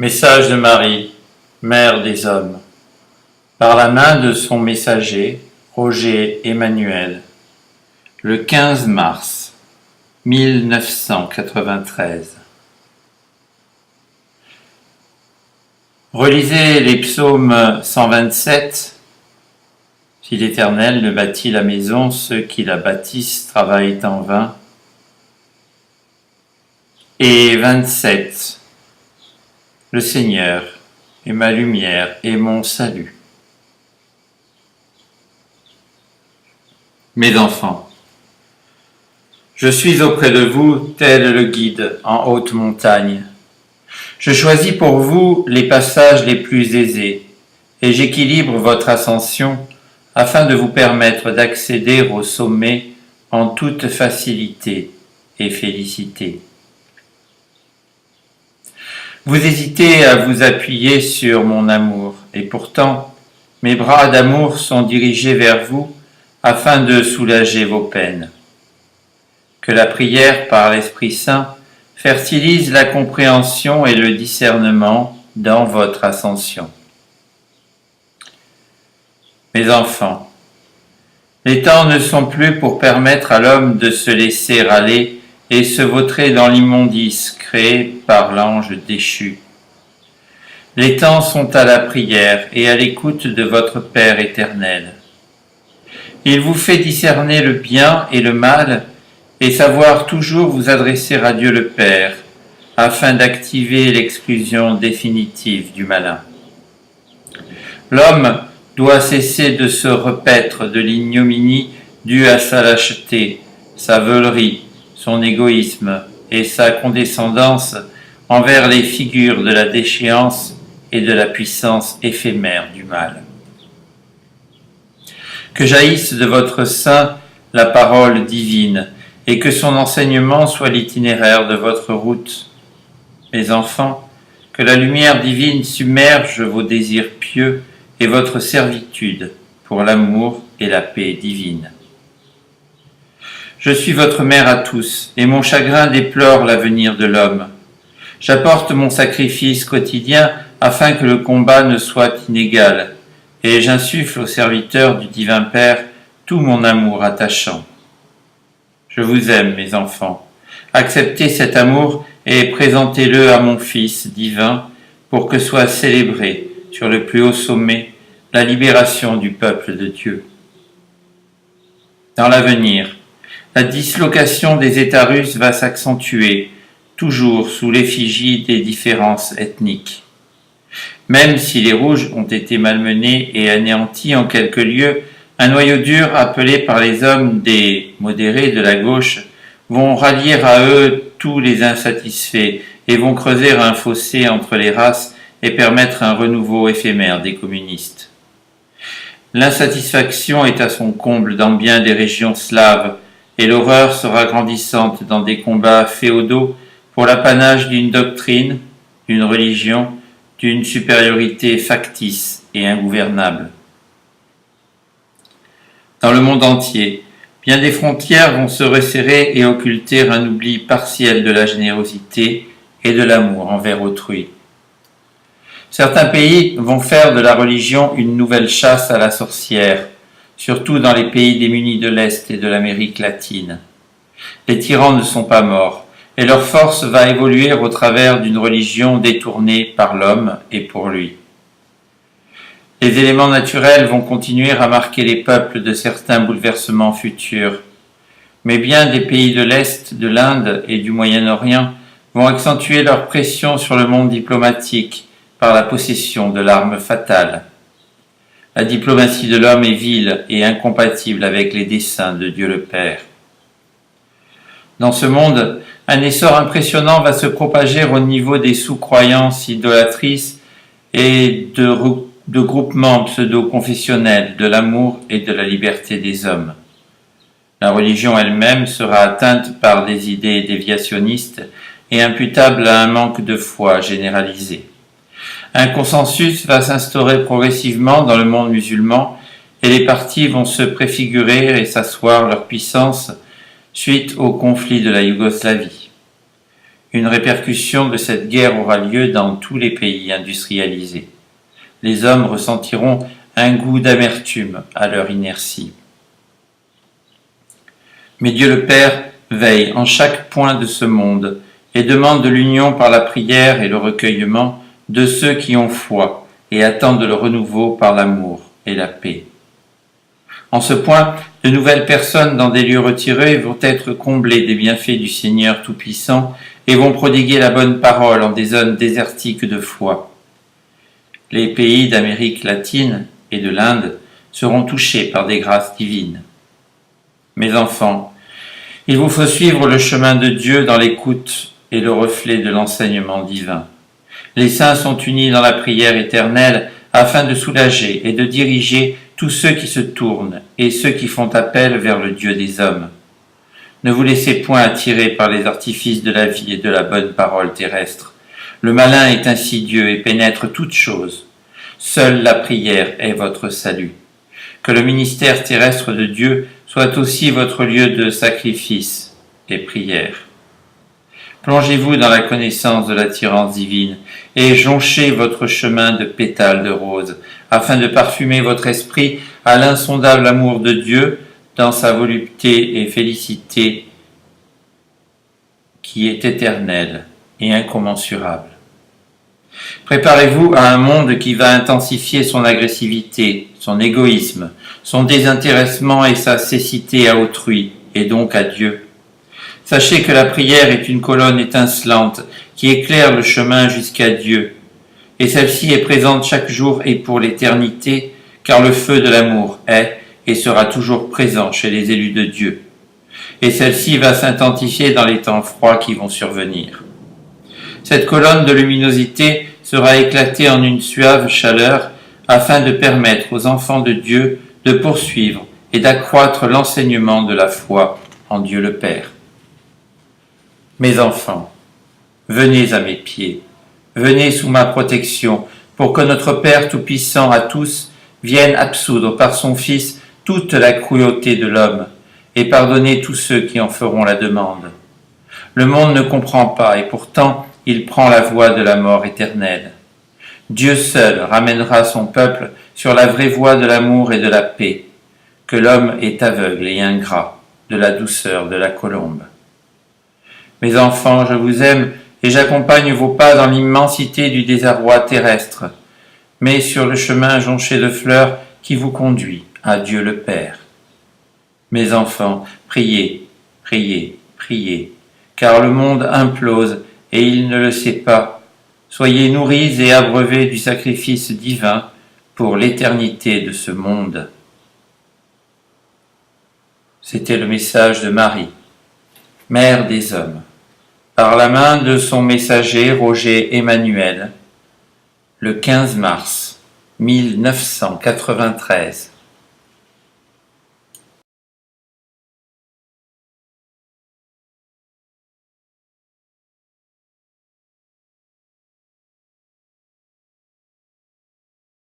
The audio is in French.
Message de Marie, Mère des hommes, par la main de son messager, Roger Emmanuel, le 15 mars 1993. Relisez les psaumes 127. Si l'Éternel ne bâtit la maison, ceux qui la bâtissent travaillent en vain. Et 27. Le Seigneur est ma lumière et mon salut. Mes enfants, je suis auprès de vous tel le guide en haute montagne. Je choisis pour vous les passages les plus aisés et j'équilibre votre ascension afin de vous permettre d'accéder au sommet en toute facilité et félicité. Vous hésitez à vous appuyer sur mon amour, et pourtant, mes bras d'amour sont dirigés vers vous afin de soulager vos peines. Que la prière par l'Esprit Saint fertilise la compréhension et le discernement dans votre ascension. Mes enfants, les temps ne sont plus pour permettre à l'homme de se laisser aller et se vautrer dans l'immondice créée par l'ange déchu. Les temps sont à la prière et à l'écoute de votre Père éternel. Il vous fait discerner le bien et le mal et savoir toujours vous adresser à Dieu le Père afin d'activer l'exclusion définitive du malin. L'homme doit cesser de se repaître de l'ignominie due à sa lâcheté, sa veulerie, son égoïsme et sa condescendance envers les figures de la déchéance et de la puissance éphémère du mal. Que jaillisse de votre sein la parole divine et que son enseignement soit l'itinéraire de votre route. Mes enfants, que la lumière divine submerge vos désirs pieux et votre servitude pour l'amour et la paix divine. Je suis votre mère à tous, et mon chagrin déplore l'avenir de l'homme. J'apporte mon sacrifice quotidien afin que le combat ne soit inégal, et j'insuffle aux serviteurs du divin Père tout mon amour attachant. Je vous aime, mes enfants. Acceptez cet amour et présentez-le à mon Fils divin pour que soit célébrée sur le plus haut sommet la libération du peuple de Dieu. Dans l'avenir, la dislocation des États russes va s'accentuer, toujours sous l'effigie des différences ethniques. Même si les Rouges ont été malmenés et anéantis en quelques lieux, un noyau dur appelé par les hommes des modérés de la gauche vont rallier à eux tous les insatisfaits et vont creuser un fossé entre les races et permettre un renouveau éphémère des communistes. L'insatisfaction est à son comble dans bien des régions slaves, et l'horreur sera grandissante dans des combats féodaux pour l'apanage d'une doctrine, d'une religion, d'une supériorité factice et ingouvernable. Dans le monde entier, bien des frontières vont se resserrer et occulter un oubli partiel de la générosité et de l'amour envers autrui. Certains pays vont faire de la religion une nouvelle chasse à la sorcière, surtout dans les pays démunis de l'Est et de l'Amérique latine. Les tyrans ne sont pas morts, et leur force va évoluer au travers d'une religion détournée par l'homme et pour lui. Les éléments naturels vont continuer à marquer les peuples de certains bouleversements futurs, mais bien des pays de l'Est, de l'Inde et du Moyen-Orient vont accentuer leur pression sur le monde diplomatique par la possession de l'arme fatale. La diplomatie de l'homme est vile et incompatible avec les desseins de Dieu le Père. Dans ce monde, un essor impressionnant va se propager au niveau des sous-croyances idolâtrices et de groupements pseudo-confessionnels de l'amour et de la liberté des hommes. La religion elle-même sera atteinte par des idées déviationnistes et imputable à un manque de foi généralisé. Un consensus va s'instaurer progressivement dans le monde musulman et les partis vont se préfigurer et s'asseoir leur puissance suite au conflit de la Yougoslavie. Une répercussion de cette guerre aura lieu dans tous les pays industrialisés. Les hommes ressentiront un goût d'amertume à leur inertie. Mais Dieu le Père veille en chaque point de ce monde et demande de l'union par la prière et le recueillement de ceux qui ont foi et attendent le renouveau par l'amour et la paix. En ce point, de nouvelles personnes dans des lieux retirés vont être comblées des bienfaits du Seigneur Tout-Puissant et vont prodiguer la bonne parole en des zones désertiques de foi. Les pays d'Amérique latine et de l'Inde seront touchés par des grâces divines. Mes enfants, il vous faut suivre le chemin de Dieu dans l'écoute et le reflet de l'enseignement divin. Les saints sont unis dans la prière éternelle afin de soulager et de diriger tous ceux qui se tournent et ceux qui font appel vers le Dieu des hommes. Ne vous laissez point attirer par les artifices de la vie et de la bonne parole terrestre. Le malin est insidieux et pénètre toutes choses. Seule la prière est votre salut. Que le ministère terrestre de Dieu soit aussi votre lieu de sacrifice et prière. Plongez-vous dans la connaissance de l'attirance divine et jonchez votre chemin de pétales de rose, afin de parfumer votre esprit à l'insondable amour de Dieu dans sa volupté et félicité qui est éternelle et incommensurable. Préparez-vous à un monde qui va intensifier son agressivité, son égoïsme, son désintéressement et sa cécité à autrui, et donc à Dieu. Sachez que la prière est une colonne étincelante qui éclaire le chemin jusqu'à Dieu, et celle-ci est présente chaque jour et pour l'éternité, car le feu de l'amour est et sera toujours présent chez les élus de Dieu. Et celle-ci va s'intensifier dans les temps froids qui vont survenir. Cette colonne de luminosité sera éclatée en une suave chaleur afin de permettre aux enfants de Dieu de poursuivre et d'accroître l'enseignement de la foi en Dieu le Père. Mes enfants, venez à mes pieds, venez sous ma protection, pour que notre Père Tout-Puissant à tous vienne absoudre par son Fils toute la cruauté de l'homme et pardonner tous ceux qui en feront la demande. Le monde ne comprend pas et pourtant il prend la voie de la mort éternelle. Dieu seul ramènera son peuple sur la vraie voie de l'amour et de la paix, que l'homme est aveugle et ingrat de la douceur de la colombe. Mes enfants, je vous aime et j'accompagne vos pas dans l'immensité du désarroi terrestre, mais sur le chemin jonché de fleurs qui vous conduit à Dieu le Père. Mes enfants, priez, priez, priez, car le monde implose et il ne le sait pas. Soyez nourris et abreuvés du sacrifice divin pour l'éternité de ce monde. C'était le message de Marie, Mère des hommes, par la main de son messager Roger Emmanuel, le 15 mars 1993.